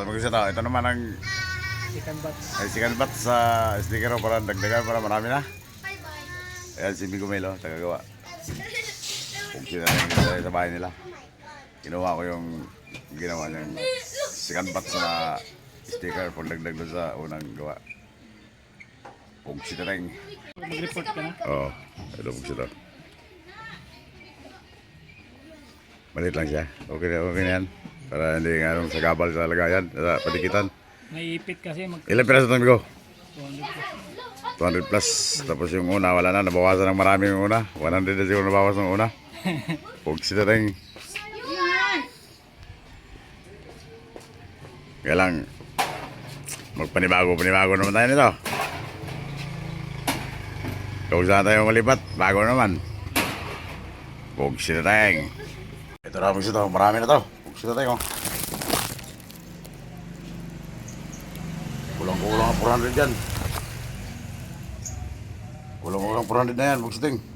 Mag-isa to. Ito naman ang second batch sa sticker para dagdagan para marami na. Ayan si Bigo Melo, tagagawa. Kung sila na sa bahay nila. Ginawa ko yung ginawa niyang second batch na sticker for dagdag doon sa unang gawa. Kung sila rin. Mag-report ka na? Oo, ito kung sila. Malit lang siya. Okay na yan. Para hindi nga sa gabal sa lagayan, sa padikitan. May ipit kasi. Ilan piraso itong Bigo? 200 200 plus. Tapos yung una, wala na. Nabawasan ng marami yung una. 100 na siguro nabawas ng una. Huwag sila rin. Kaya lang, magpanibago naman tayo nito. Kung saan tayo malipat, bago naman. Huwag sila rin. Ito na ito. Marami na to. Huwag sila rin. Kulang ang 400 yan. Kulang 400 na yan. Huwag sila rin.